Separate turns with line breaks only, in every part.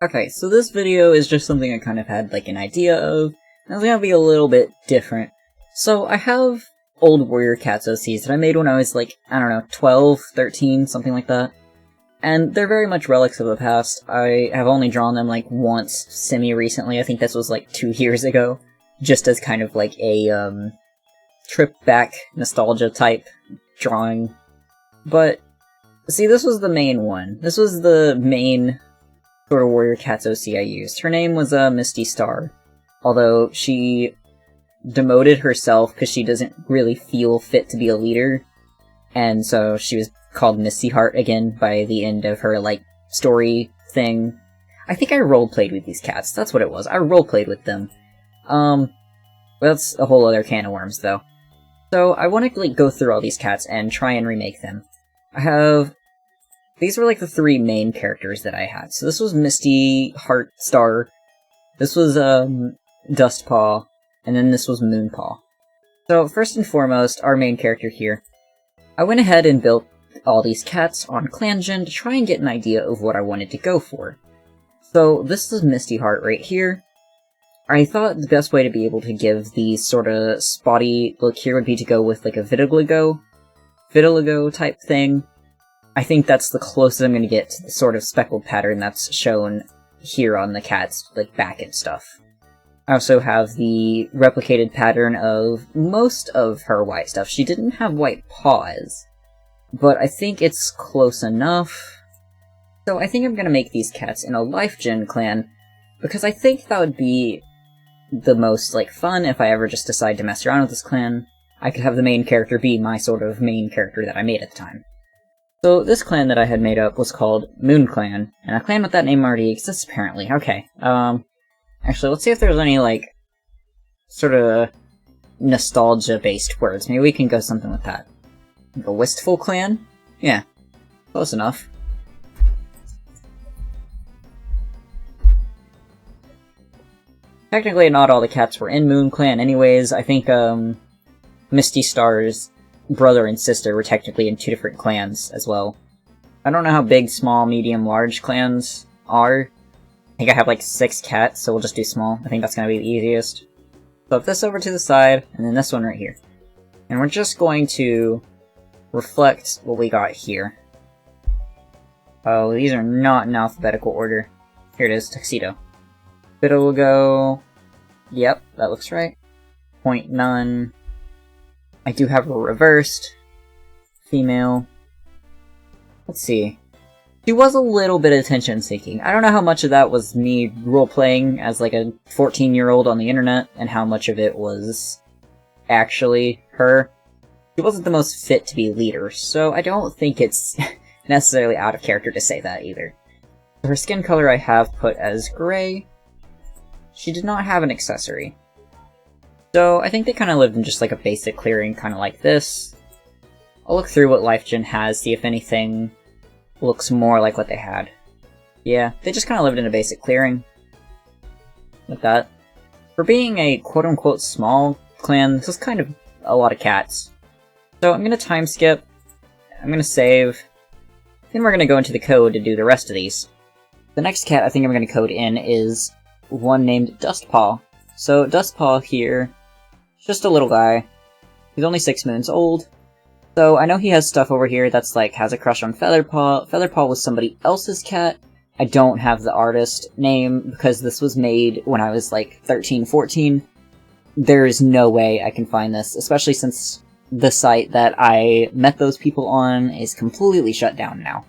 Okay, so this video is just something I kind of had like an idea of, and it's gonna be a little bit different. So I have Old Warrior Cats OCs that I made when I was like, I don't know, 12, 13, something like that. And they're very much relics of the past. I have only drawn them like once semi-recently, I think this was like 2 years ago, just as kind of like a trip back nostalgia type drawing. But, see, this was the main one. This was the main sort of Warrior Cats OC I used. Her name was Misty Star, although she demoted herself because she doesn't really feel fit to be a leader, and so she was called Misty Heart again by the end of her, like, story thing. I think I roleplayed with these cats, that's what it was. I roleplayed with them. That's a whole other can of worms, though. So, I want to, like, go through all these cats and try and remake them. These were, like, the 3 main characters that I had. So this was Misty Heart Star, this was, Dustpaw, and then this was Moonpaw. So, first and foremost, our main character here. I went ahead and built all these cats on ClanGen to try and get an idea of what I wanted to go for. So, this is Misty Heart right here. I thought the best way to be able to give the sort of spotty look here would be to go with, like, a vitiligo type thing. I think that's the closest I'm going to get to the sort of speckled pattern that's shown here on the cat's, like, back and stuff. I also have the replicated pattern of most of her white stuff. She didn't have white paws, but I think it's close enough. So I think I'm going to make these cats in a LifeGen clan, because I think that would be the most, like, fun if I ever just decide to mess around with this clan. I could have the main character be my sort of main character that I made at the time. So this clan that I had made up was called Moon Clan, and a clan with that name already exists apparently. Okay, actually let's see if there's any, like, sort of nostalgia-based words. Maybe we can go something with that. The Wistful Clan? Yeah, close enough. Technically not all the cats were in Moon Clan anyways. I think, Misty Star's brother and sister were technically in 2 different clans as well. I don't know how big, small, medium, large clans are. I think I have like 6 cats, so we'll just do small. I think that's gonna be the easiest. Flip this over to the side, and then this one right here. And we're just going to reflect what we got here. Oh, these are not in alphabetical order. Here it is, Tuxedo. Vitiligo. Yep, that looks right. Point none. I do have a reversed female. Let's see. She was a little bit attention-seeking. I don't know how much of that was me role-playing as like a 14-year-old on the internet, and how much of it was actually her. She wasn't the most fit to be leader, so I don't think it's necessarily out of character to say that either. Her skin color I have put as gray. She did not have an accessory. So, I think they kind of lived in just like a basic clearing, kind of like this. I'll look through what LifeGen has, see if anything looks more like what they had. Yeah, they just kind of lived in a basic clearing. Like that. For being a quote-unquote small clan, this is kind of a lot of cats. So, I'm gonna time skip, I'm gonna save, then we're gonna go into the code to do the rest of these. The next cat I think I'm gonna code in is one named Dustpaw. So, Dustpaw here, just a little guy. He's only 6 moons old. So I know he has stuff over here that's like, has a crush on Featherpaw. Featherpaw was somebody else's cat. I don't have the artist name because this was made when I was like 13, 14. There is no way I can find this, especially since the site that I met those people on is completely shut down now.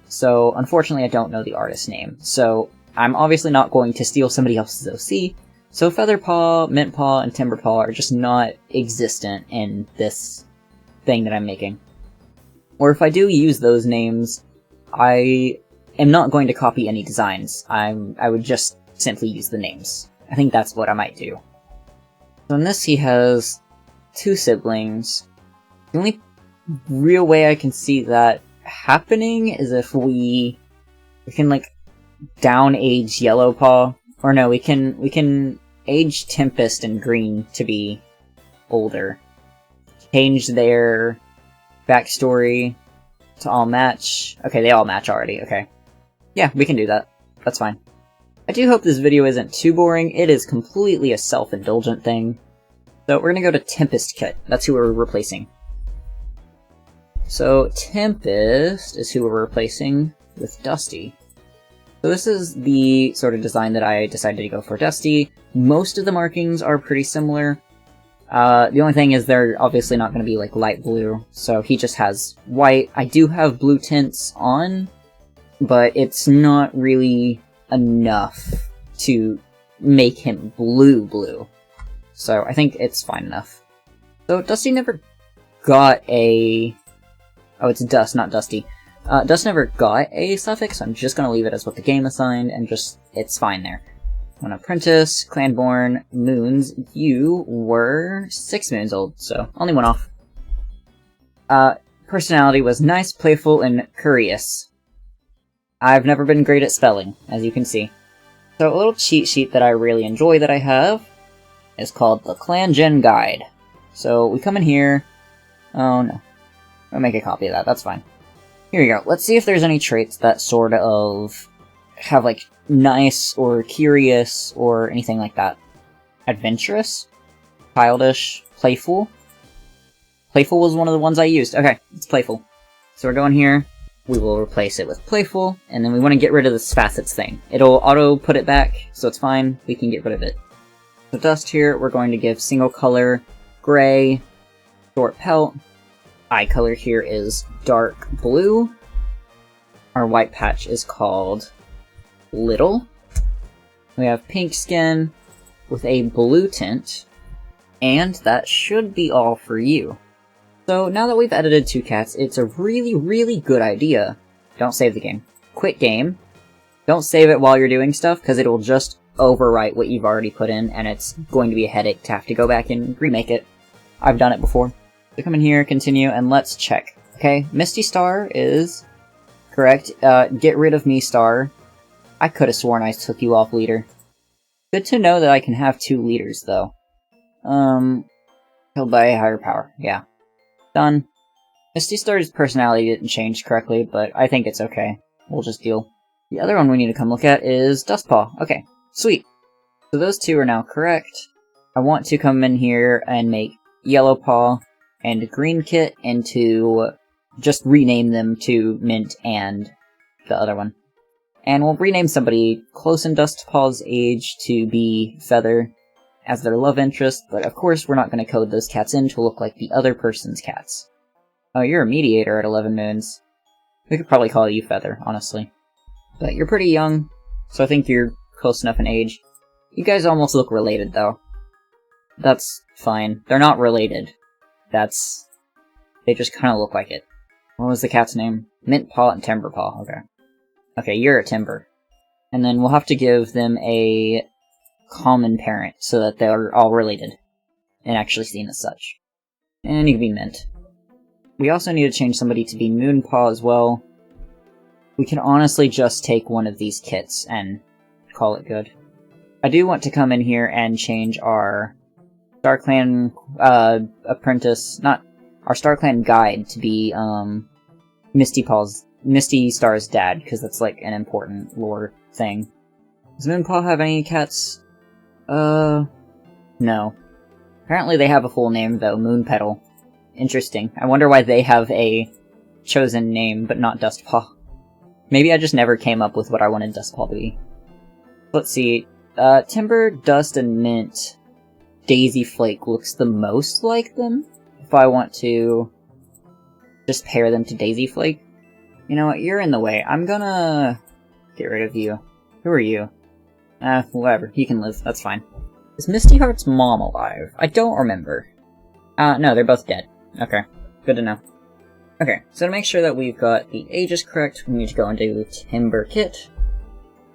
So unfortunately I don't know the artist name. So I'm obviously not going to steal somebody else's OC. So Featherpaw, Mintpaw, and Timberpaw are just not existent in this thing that I'm making. Or if I do use those names, I am not going to copy any designs. I would just simply use the names. I think that's what I might do. So in this he has 2 siblings. The only real way I can see that happening is if we can like down age Yellowpaw. Or no, we can age Tempest and Green to be older. Change their backstory to all match. Okay, they all match already, okay. Yeah, we can do that. That's fine. I do hope this video isn't too boring. It is completely a self-indulgent thing. So we're gonna go to Tempest Kit. That's who we're replacing. So Tempest is who we're replacing with Dusty. So this is the sort of design that I decided to go for Dusty. Most of the markings are pretty similar. The only thing is they're obviously not going to be like light blue, so he just has white. I do have blue tints on, but it's not really enough to make him blue. So I think it's fine enough. So Dusty never got a... Oh, it's Dust, not Dusty. Dust never got a suffix, so I'm just gonna leave it as what the game assigned, and just, it's fine there. An apprentice, clanborn, moons, you were 6 moons old, so only one off. Personality was nice, playful, and curious. I've never been great at spelling, as you can see. So a little cheat sheet that I really enjoy that I have is called the ClanGen Guide. So we come in here... Oh no. I'll make a copy of that, that's fine. Here we go. Let's see if there's any traits that sort of have, like, nice or curious or anything like that. Adventurous? Childish? Playful? Playful was one of the ones I used. Okay, it's playful. So we're going here. We will replace it with playful, and then we want to get rid of this facets thing. It'll auto put it back, so it's fine. We can get rid of it. So Dust here, we're going to give single color, gray, short pelt. Eye color here is dark blue. Our white patch is called Little. We have pink skin with a blue tint, and that should be all for you. So now that we've edited 2 cats, it's a really good idea. Don't save the game. Quit game. Don't save it while you're doing stuff, because it'll just overwrite what you've already put in, and it's going to be a headache to have to go back and remake it. I've done it before. So come in here, continue, and let's check. Okay, Misty Star is correct. Get rid of me, Star. I could have sworn I took you off leader. Good to know that I can have 2 leaders, though. Killed by a higher power. Yeah. Done. Misty Star's personality didn't change correctly, but I think it's okay. We'll just deal. The other one we need to come look at is Dustpaw. Okay, sweet. So those 2 are now correct. I want to come in here and make Yellowpaw and Green Kit into... just rename them to Mint and the other one. And we'll rename somebody close in Dustpaw's age to be Feather as their love interest, but of course we're not going to code those cats in to look like the other person's cats. Oh, you're a mediator at 11 moons. We could probably call you Feather, honestly. But you're pretty young, so I think you're close enough in age. You guys almost look related, though. That's fine. They're not related. They just kind of look like it. What was the cat's name? Mint Paw and Timber Paw, okay. Okay, you're a Timber. And then we'll have to give them a common parent, so that they're all related, and actually seen as such. And you can be Mint. We also need to change somebody to be Moonpaw as well. We can honestly just take one of these kits and call it good. I do want to come in here and change our StarClan apprentice, not our StarClan guide, to be Misty Star's dad, because that's like an important lore thing. Does Moonpaw have any cats? No. Apparently they have a full name, though, Moonpetal. Interesting. I wonder why they have a chosen name, but not Dustpaw. Maybe I just never came up with what I wanted Dustpaw to be. Let's see. Timber, Dust, and Mint. Daisy Flake looks the most like them. If I want to just pair them to Daisy Flake. You know what, you're in the way. I'm gonna get rid of you. Who are you? Whatever. You can live. That's fine. Is Misty Heart's mom alive? I don't remember. No, they're both dead. Okay. Good to know. Okay, so to make sure that we've got the ages correct, we need to go into Timber Kit.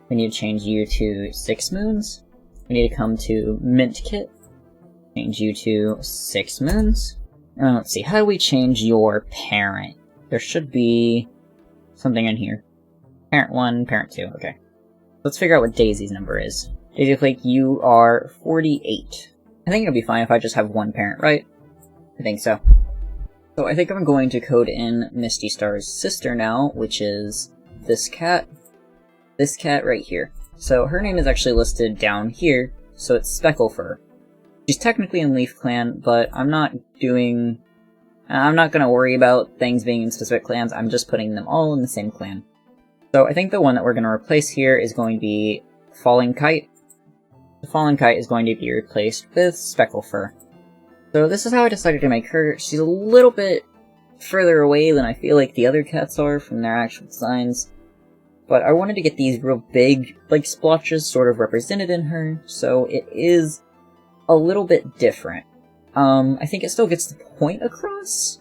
We need to change you to 6 moons. We need to come to Mint Kit. Change you to 6 moons. Let's see, how do we change your parent? There should be something in here. Parent 1, Parent 2, okay. Let's figure out what Daisy's number is. Daisy Flake, you are 48. I think it'll be fine if I just have one parent, right? I think so. So I think I'm going to code in Misty Star's sister now, which is this cat right here. So her name is actually listed down here, so it's Specklefur. She's technically in Leaf Clan, but I'm not gonna worry about things being in specific clans, I'm just putting them all in the same clan. So I think the one that we're gonna replace here is going to be Falling Kite. The Fallen Kite is going to be replaced with Specklefur. So this is how I decided to make her. She's a little bit further away than I feel like the other cats are from their actual designs. But I wanted to get these real big, like, splotches sort of represented in her, so it is a little bit different. I think it still gets the point across.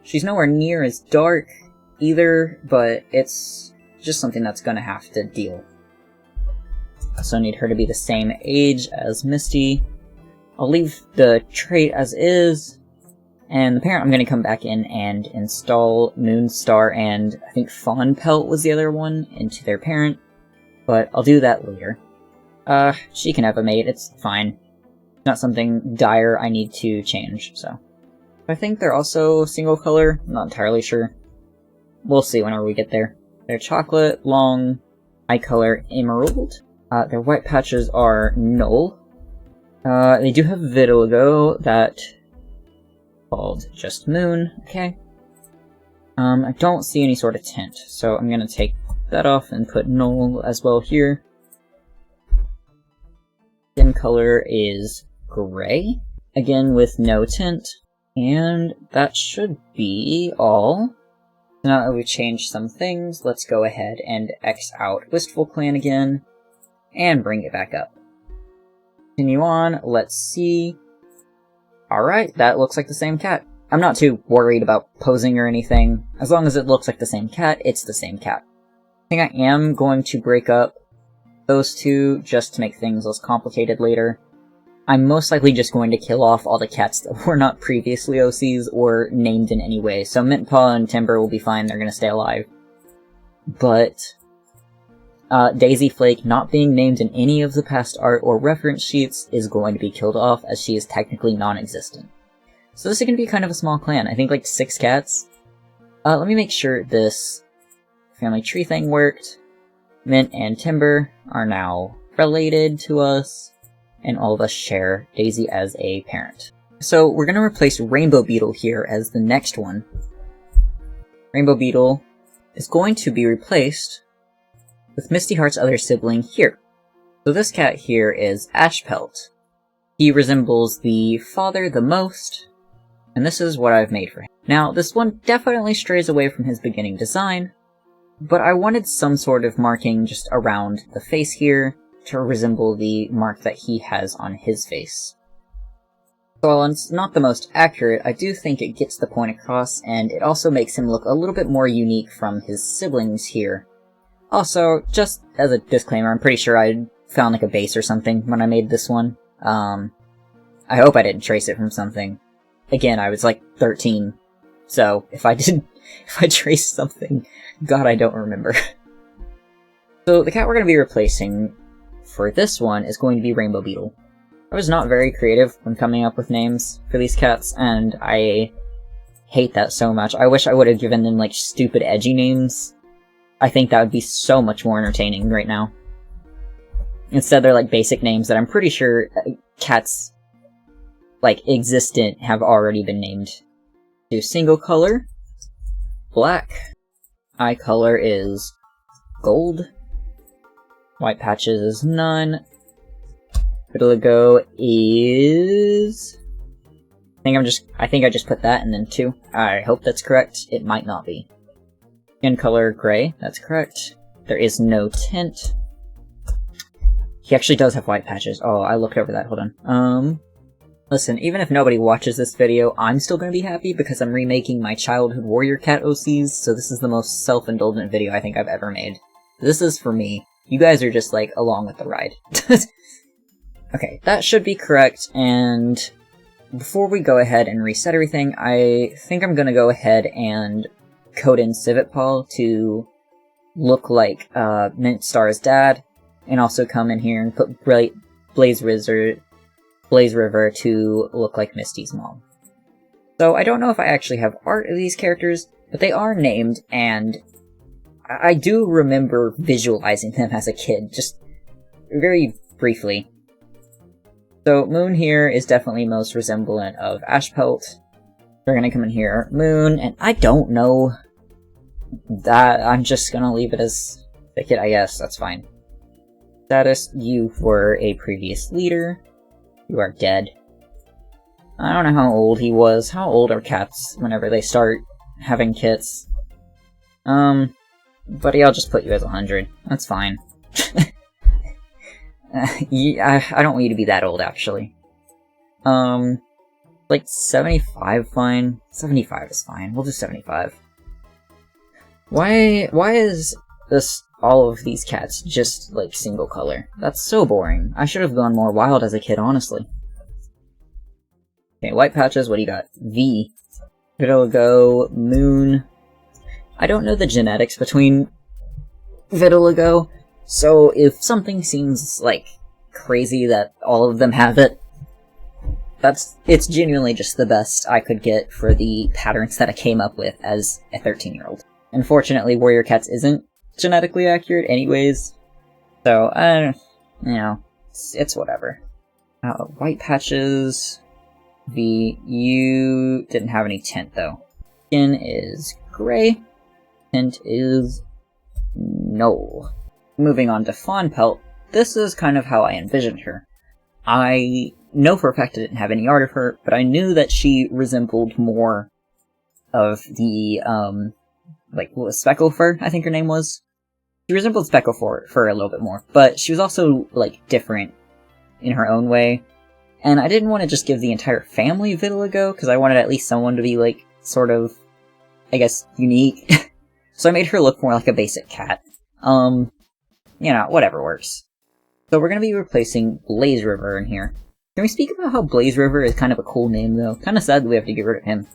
She's nowhere near as dark either, but it's just something that's gonna have to deal. I also need her to be the same age as Misty. I'll leave the trait as is, and the parent I'm going to come back in and install Moonstar and I think Fawn Pelt was the other one into their parent, but I'll do that later. She can have a mate, it's fine. Not something dire I need to change, so. I think they're also single color, I'm not entirely sure. We'll see whenever we get there. They're chocolate, long, eye color emerald. Their white patches are null. They do have vitiligo, that called just moon, okay. I don't see any sort of tint, so I'm gonna take that off and put null as well here. Skin color is gray, again with no tint, and that should be all. Now that we've changed some things, let's go ahead and X out Wistful Clan again, and bring it back up. Continue on, let's see. Alright, that looks like the same cat. I'm not too worried about posing or anything. As long as it looks like the same cat, it's the same cat. I think I am going to break up those two just to make things less complicated later. I'm most likely just going to kill off all the cats that were not previously OCs or named in any way. So Mintpaw and Timber will be fine, they're gonna stay alive. But Daisy Flake, not being named in any of the past art or reference sheets, is going to be killed off, as she is technically non-existent. So this is going to be kind of a small clan, I think like 6 cats. Let me make sure this family tree thing worked. Mint and Timber are now related to us, and all of us share Daisy as a parent. So we're going to replace Rainbow Beetle here as the next one. Rainbow Beetle is going to be replaced with Misty Heart's other sibling here. So this cat here is Ashpelt. He resembles the father the most, and this is what I've made for him. Now, this one definitely strays away from his beginning design, but I wanted some sort of marking just around the face here to resemble the mark that he has on his face. So while it's not the most accurate, I do think it gets the point across, and it also makes him look a little bit more unique from his siblings here. Also, just as a disclaimer, I'm pretty sure I found like a base or something when I made this one. I hope I didn't trace it from something. Again, I was like 13, so if I traced something, God, I don't remember. So the cat we're going to be replacing for this one is going to be Rainbow Beetle. I was not very creative when coming up with names for these cats, and I hate that so much. I wish I would have given them like stupid edgy names. I think that would be so much more entertaining right now. Instead, they're like basic names that I'm pretty sure cats, like, existent have already been named. Do single color, black, eye color is gold, white patches is none, vitiligo is... I think I just put that and then 2. I hope that's correct. It might not be. Skin color gray, that's correct. There is no tint. He actually does have white patches. Oh, I looked over that, hold on. Listen, even if nobody watches this video, I'm still gonna be happy because I'm remaking my childhood warrior cat OCs, so this is the most self-indulgent video I think I've ever made. This is for me. You guys are just, like, along with the ride. Okay, that should be correct, and before we go ahead and reset everything, I think I'm gonna go ahead and code in Civitpaw to look like Mintstar's dad, and also come in here and put Blaze River to look like Misty's mom. So I don't know if I actually have art of these characters, but they are named, and I do remember visualizing them as a kid, just very briefly. So Moon here is definitely most resemblant of Ashpelt. We're gonna come in here, Moon, and I don't know that. I'm just gonna leave it as Thicket, I guess. That's fine. Status, you were a previous leader. You are dead. I don't know how old he was. How old are cats whenever they start having kits? Buddy, I'll just put you as 100. That's fine. I don't want you to be that old, actually. Like 75 fine? 75 is fine. We'll do 75. Why is this all of these cats just, like, single color? That's so boring. I should have gone more wild as a kid, honestly. Okay, white patches, what do you got? V. Vitiligo, Moon. I don't know the genetics between Vitiligo, so if something seems, like, crazy that all of them have it, it's genuinely just the best I could get for the patterns that I came up with as a 13-year-old. Unfortunately, Warrior Cats isn't genetically accurate anyways, so, you know, it's whatever. White patches, you didn't have any tint, though. Skin is gray, tint is no. Moving on to Fawn Pelt, this is kind of how I envisioned her. I know for a fact I didn't have any art of her, but I knew that she resembled more of the, like, what was Speckle Fur, I think her name was? She resembled Speckle Fur a little bit more, but she was also, like, different in her own way. And I didn't want to just give the entire family vitiligo, because I wanted at least someone to be, like, sort of, I guess, unique. So I made her look more like a basic cat. You know, whatever works. So we're going to be replacing Blaze River in here. Can we speak about how Blaze River is kind of a cool name, though? Kind of sad that we have to get rid of him.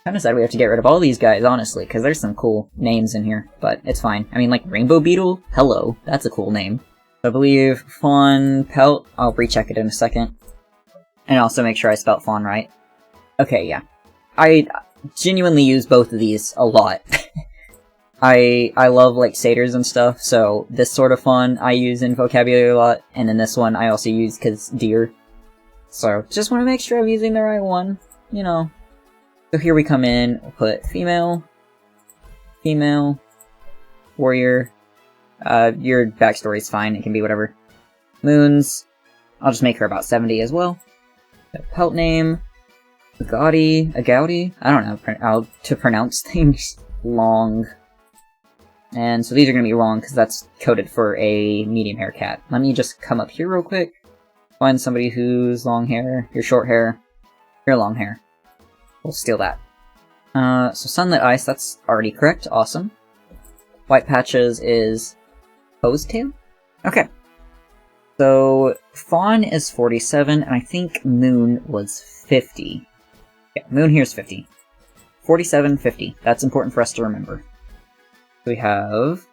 Kind of sad we have to get rid of all these guys, honestly, because there's some cool names in here, but it's fine. I mean, like, Rainbow Beetle? Hello, that's a cool name. I believe Fawn Pelt, I'll recheck it in a second. And also make sure I spelt Fawn right. Okay, yeah. I genuinely use both of these a lot. I love, like, satyrs and stuff, so this sort of fawn I use in vocabulary a lot, and then this one I also use because deer. So, just want to make sure I'm using the right one, you know. So here we come in, we'll put female, warrior, your backstory's fine, it can be whatever. Moons, I'll just make her about 70 as well. Pelt name, Agouti, I don't know how to pronounce things. Long. And so these are going to be long because that's coded for a medium hair cat. Let me just come up here real quick. Find somebody who's long hair, you're short hair, you're long hair. We'll steal that. So Sunlit Ice, that's already correct, awesome. White Patches is Hosetail? Okay. So Fawn is 47, and I think Moon was 50. Yeah, Moon here's 50. 47, 50. That's important for us to remember. We have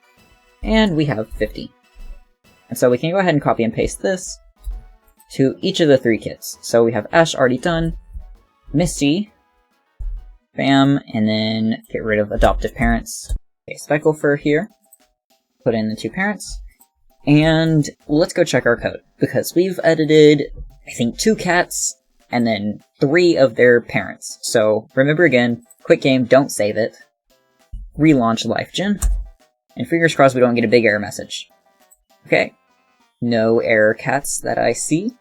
50. And so we can go ahead and copy and paste this to each of the 3 kits. So we have Ash already done, Misty, bam, and then get rid of adoptive parents. Okay, Speckle Fur here, put in the 2 parents, and let's go check our code, because we've edited, I think, 2 cats, and then 3 of their parents. So remember again, quick game, don't save it. Relaunch LifeGen, and fingers crossed we don't get a big error message. Okay, no error cats that I see.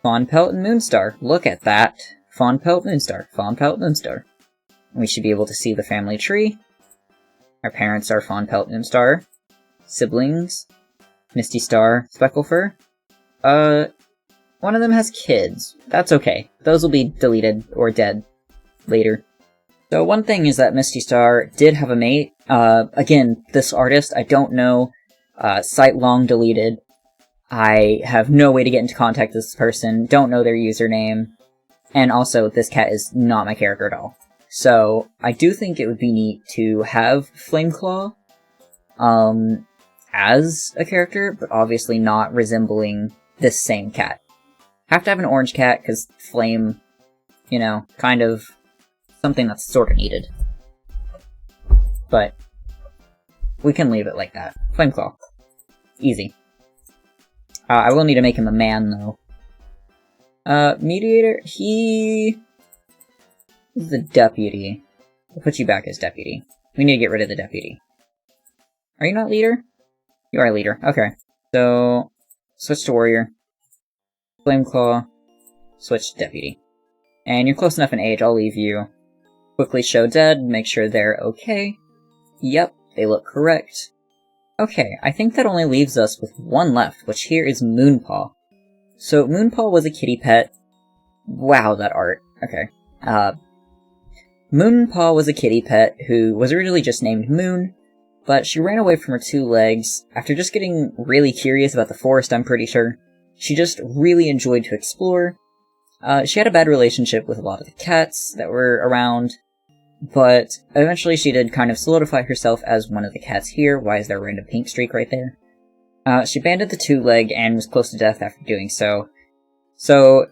Fawn Pelt and Moonstar, look at that. Fawn Pelt, Moonstar, Fawn Pelt, Moonstar. We should be able to see the family tree. Our parents are Fawn Pelt, Moonstar. Siblings, Misty Star, Speckle Fur. One of them has kids. That's okay. Those will be deleted or dead later. So one thing is that Misty Star did have a mate. Again, this artist, I don't know. Site long deleted. I have no way to get into contact with this person. Don't know their username. And also, this cat is not my character at all. So, I do think it would be neat to have Flameclaw as a character, but obviously not resembling this same cat. Have to have an orange cat, because Flame, you know, kind of something that's sort of needed. But we can leave it like that. Flameclaw. Easy. I will need to make him a man, though. Mediator, he is the deputy. I'll put you back as deputy. We need to get rid of the deputy. Are you not leader? You are leader. Okay. So, switch to warrior. Flameclaw. Switch to deputy. And you're close enough in age, I'll leave you. Quickly show dead, make sure they're okay. Yep, they look correct. Okay, I think that only leaves us with one left, which here is Moonpaw. So, Moonpaw was a kitty pet. Wow, that art. Okay. Moonpaw was a kitty pet who was originally just named Moon, but she ran away from her two legs after just getting really curious about the forest, I'm pretty sure. She just really enjoyed to explore. She had a bad relationship with a lot of the cats that were around, but eventually she did kind of solidify herself as one of the cats here. Why is there a random pink streak right there? She abandoned the two-leg and was close to death after doing so. So,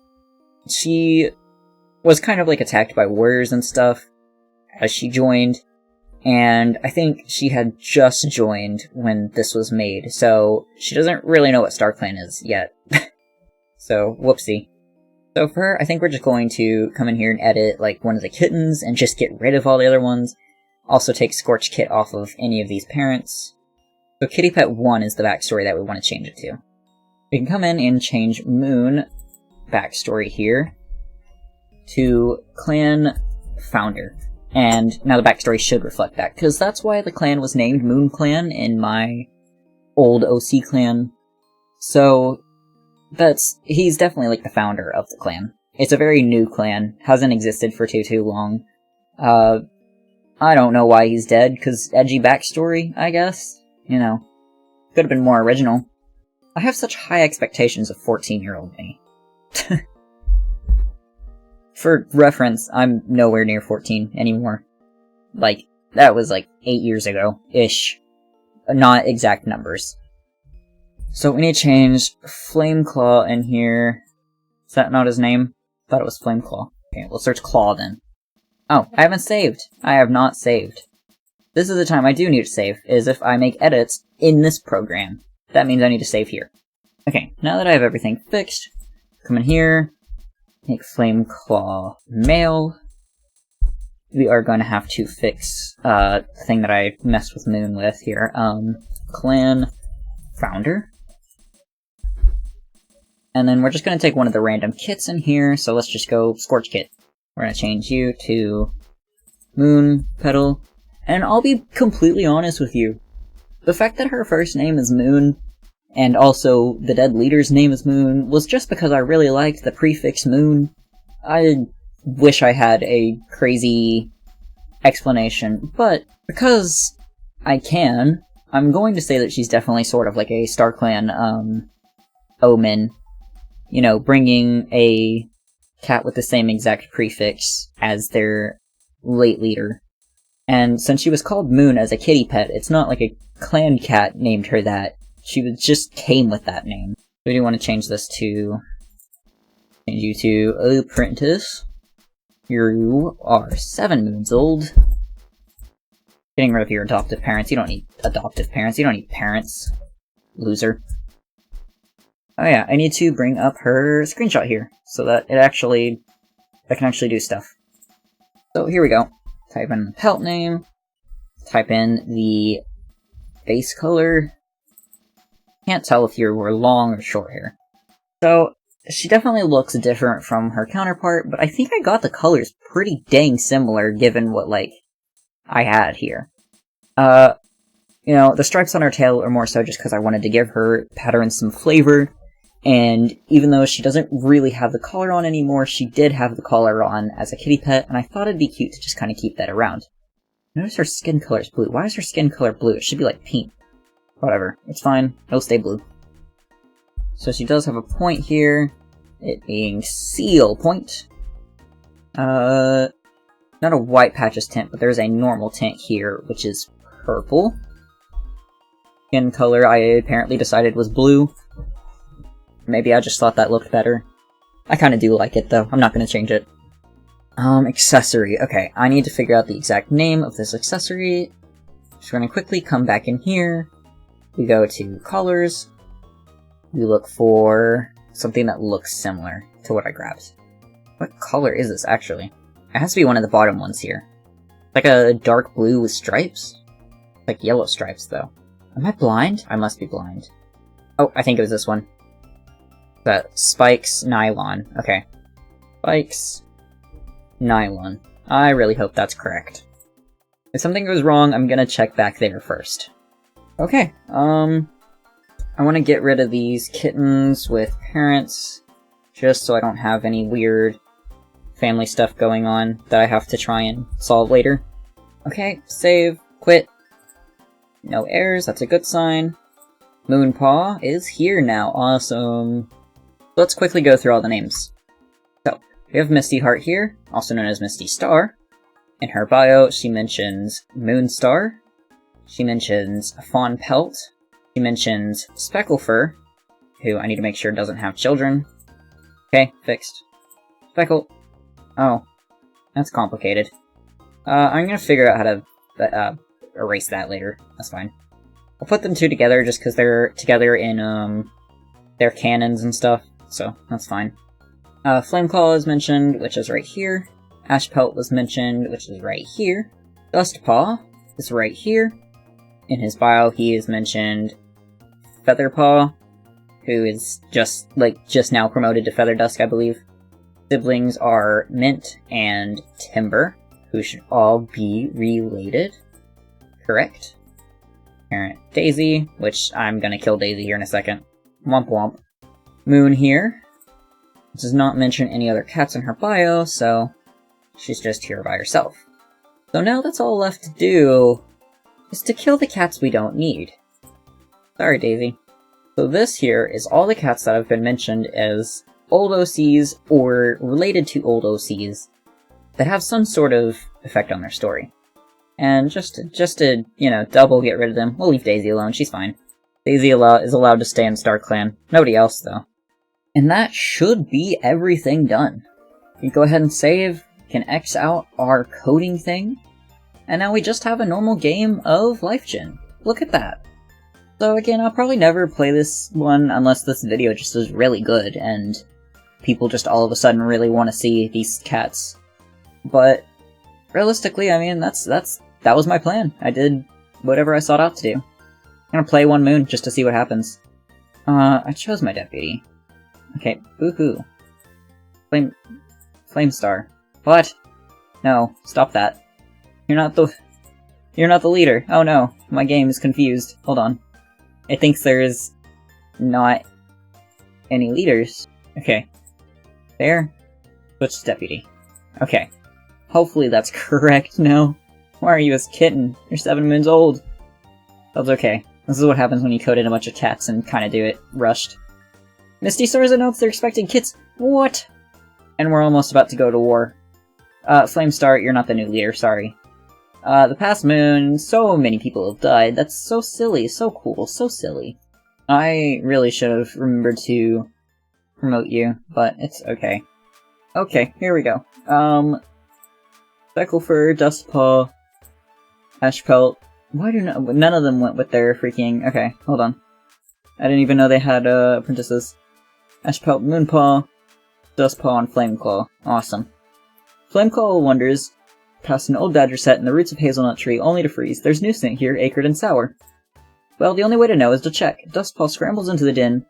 she was kind of like attacked by warriors and stuff as she joined, and I think she had just joined when this was made, so she doesn't really know what StarClan is yet. So, whoopsie. So for her, I think we're just going to come in here and edit, like, one of the kittens and just get rid of all the other ones. Also take Scorch Kit off of any of these parents. So Kitty Pet 1 is the backstory that we want to change it to. We can come in and change Moon backstory here to Clan Founder. And now the backstory should reflect that, because that's why the clan was named Moon Clan in my old OC clan. So he's definitely like the founder of the clan. It's a very new clan, hasn't existed for too long. I don't know why he's dead, because edgy backstory, I guess? You know, could have been more original. I have such high expectations of 14-year-old me. For reference, I'm nowhere near 14 anymore. Like, that was like 8 years ago-ish. Not exact numbers. So we need to change Flameclaw in here. Is that not his name? Thought it was Flameclaw. Okay, we'll search Claw then. Oh, I haven't saved. I have not saved. This is the time I do need to save, is if I make edits in this program. That means I need to save here. Okay, now that I have everything fixed, come in here, make Flameclaw male. We are going to have to fix the thing that I messed with Moon with here. Clan Founder. And then we're just going to take one of the random kits in here, so let's just go Scorch Kit. We're going to change you to Moon Petal. And I'll be completely honest with you. The fact that her first name is Moon, and also the dead leader's name is Moon, was just because I really liked the prefix Moon. I wish I had a crazy explanation, but because I can, I'm going to say that she's definitely sort of like a StarClan, omen. You know, bringing a cat with the same exact prefix as their late leader. And since she was called Moon as a kitty pet, it's not like a clan cat named her that. She just came with that name. We do want to change this to... change you to Apprentice. You are 7 moons old. Getting rid of your adoptive parents. You don't need adoptive parents. You don't need parents. Loser. Oh yeah, I need to bring up her screenshot here, so that I can actually do stuff. So here we go. Type in the pelt name, type in the base color. Can't tell if you were long or short hair. So, she definitely looks different from her counterpart, but I think I got the colors pretty dang similar given what, like, I had here. You know, the stripes on her tail are more so just because I wanted to give her pattern some flavor. And even though she doesn't really have the collar on anymore, she did have the collar on as a kitty pet, and I thought it'd be cute to just kind of keep that around. Notice her skin color is blue. Why is her skin color blue? It should be like pink. Whatever. It's fine. It'll stay blue. So she does have a point here, it being Seal Point. Not a white patches tint, but there's a normal tint here, which is purple. Skin color I apparently decided was blue. Maybe I just thought that looked better. I kinda do like it, though. I'm not gonna change it. Accessory. Okay, I need to figure out the exact name of this accessory. Just gonna quickly come back in here. We go to Colors. we look for something that looks similar to what I grabbed. What color is this, actually? It has to be one of the bottom ones here. Like a dark blue with stripes? Like yellow stripes, though. Am I blind? I must be blind. Oh, I think it was this one. That Spikes Nylon. Okay. Spikes Nylon. I really hope that's correct. If something goes wrong, I'm gonna check back there first. Okay, I want to get rid of these kittens with parents, just so I don't have any weird family stuff going on that I have to try and solve later. Okay, save, quit. No errors, that's a good sign. Moonpaw is here now, awesome. Let's quickly go through all the names. So, we have Misty Heart here, also known as Misty Star. In her bio, she mentions Moonstar. She mentions Fawn Pelt. She mentions Specklefur, who I need to make sure doesn't have children. Okay, fixed. Speckle. Oh, that's complicated. I'm gonna figure out how to erase that later. That's fine. I'll put them two together just because they're together in their cannons and stuff, so that's fine. Flameclaw is mentioned, which is right here. Ashpelt was mentioned, which is right here. Dustpaw is right here. In his bio, he is mentioned Featherpaw, who is just now promoted to Feather Dusk, I believe. Siblings are Mint and Timber, who should all be related. Correct. Parent Daisy, which I'm gonna kill Daisy here in a second. Womp womp. Moon here. Does not mention any other cats in her bio, so she's just here by herself. So now that's all left to do is to kill the cats we don't need. Sorry, Daisy. So this here is all the cats that have been mentioned as old OCs or related to old OCs that have some sort of effect on their story. And just to, you know, double get rid of them, we'll leave Daisy alone, she's fine. Daisy is allowed to stay in Star Clan. Nobody else, though. And that should be everything done. We go ahead and save, can X out our coding thing, and now we just have a normal game of LifeGen. Look at that. So again, I'll probably never play this one unless this video just is really good and people just all of a sudden really want to see these cats. But realistically, I mean, that was my plan. I did whatever I sought out to do. I'm gonna play one moon just to see what happens. I chose my deputy. Okay, boo-hoo. Flamestar. What? No, stop that. You're not the leader. Oh no, my game is confused. Hold on. It thinks there's not any leaders. Okay. There. Switch to deputy. Okay. Hopefully that's correct now. Why are you a kitten? You're 7 moons old. That's okay. This is what happens when you code in a bunch of cats and kinda do it rushed. Misty Stars announced they're expecting kits. What? And we're almost about to go to war. Flamestar, you're not the new leader, sorry. The past moon, so many people have died. That's so silly, so cool, so silly. I really should have remembered to promote you, but it's okay. Okay, here we go. Specklefur, Dustpaw, Ashpelt. Why do none of them went with their freaking... Okay, hold on. I didn't even know they had, apprentices. Ashpelt, Moonpaw, Dustpaw, and Flameclaw. Awesome. Flameclaw wonders, past an old badger set in the roots of hazelnut tree, only to freeze. There's new scent here, acrid and sour. Well, the only way to know is to check. Dustpaw scrambles into the den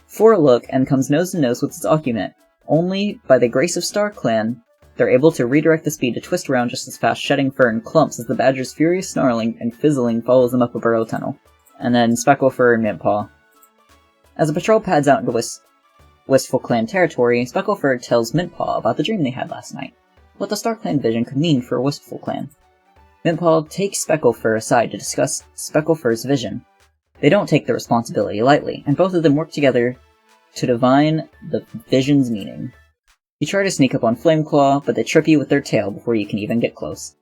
for a look and comes nose to nose with its occupant. Only by the grace of Star Clan, they're able to redirect the speed to twist around just as fast, shedding fur in clumps as the badger's furious snarling and fizzling follows them up a burrow tunnel. And then Specklefur and Mintpaw. As the patrol pads out into Wistful Clan territory, Specklefur tells Mintpaw about the dream they had last night. What the Star Clan vision could mean for a Wistful Clan. Mintpaw takes Specklefur aside to discuss Specklefur's vision. They don't take the responsibility lightly, and both of them work together to divine the vision's meaning. You try to sneak up on Flameclaw, but they trip you with their tail before you can even get close.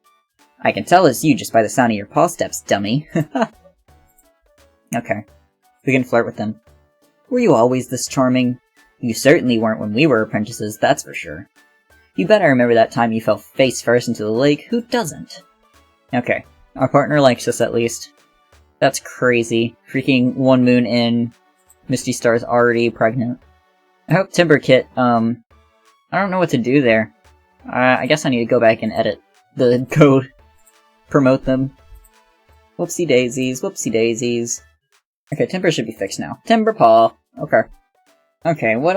I can tell it's you just by the sound of your paw steps, dummy. Okay. We can flirt with them. Were you always this charming? You certainly weren't when we were apprentices, that's for sure. You bet I remember that time you fell face first into the lake. Who doesn't? Okay. Our partner likes us at least. That's crazy. Freaking 1 moon in. Misty Star's already pregnant. I hope Timberkit, I don't know what to do there. I guess I need to go back and edit the code. Promote them. Whoopsie daisies, whoopsie daisies. Okay, Timber should be fixed now. Timber Paw! Okay. Okay, what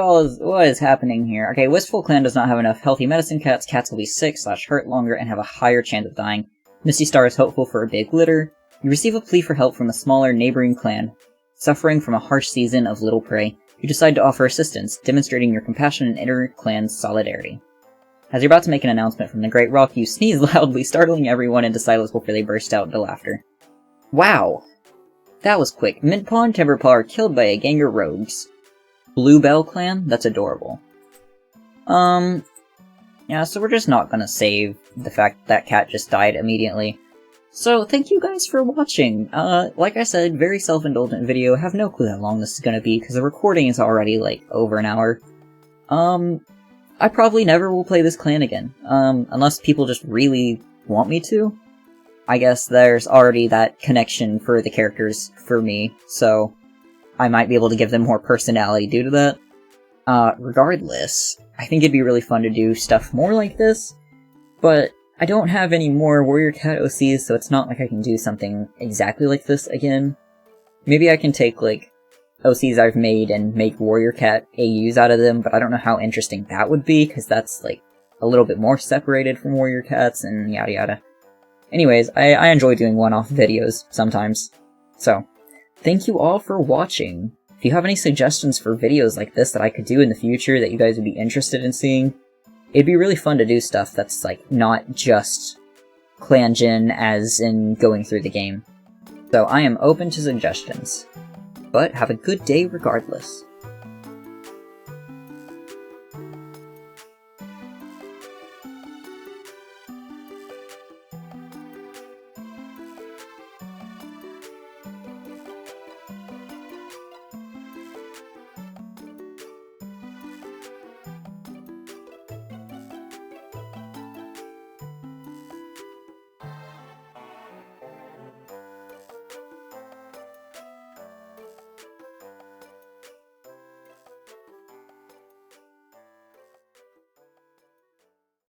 is happening here? Okay, Wistful Clan does not have enough healthy medicine cats. Cats will be sick/hurt longer and have a higher chance of dying. Misty Star is hopeful for a big litter. You receive a plea for help from a smaller neighboring clan, suffering from a harsh season of little prey. You decide to offer assistance, demonstrating your compassion and inter-clan solidarity. As you're about to make an announcement from the Great Rock, you sneeze loudly, startling everyone into silence before they burst out into laughter. Wow! That was quick. Mintpaw and Timberpaw are killed by a gang of rogues. Bluebell Clan? That's adorable. Yeah, so we're just not gonna save the fact that cat just died immediately. So, thank you guys for watching. Like I said, very self-indulgent video. Have no clue how long this is gonna be, because the recording is already, like, over an hour. I probably never will play this clan again, unless people just really want me to. I guess there's already that connection for the characters for me, so I might be able to give them more personality due to that. Regardless, I think it'd be really fun to do stuff more like this, but I don't have any more Warrior Cat OCs, so it's not like I can do something exactly like this again. Maybe I can take, like, OCs I've made and make Warrior Cat AUs out of them, but I don't know how interesting that would be, because that's, like, a little bit more separated from Warrior Cats, and yada yada. Anyways, I enjoy doing one-off videos sometimes. So, thank you all for watching. If you have any suggestions for videos like this that I could do in the future that you guys would be interested in seeing, it'd be really fun to do stuff that's, like, not just ClanGen as in going through the game. So I am open to suggestions. But have a good day regardless.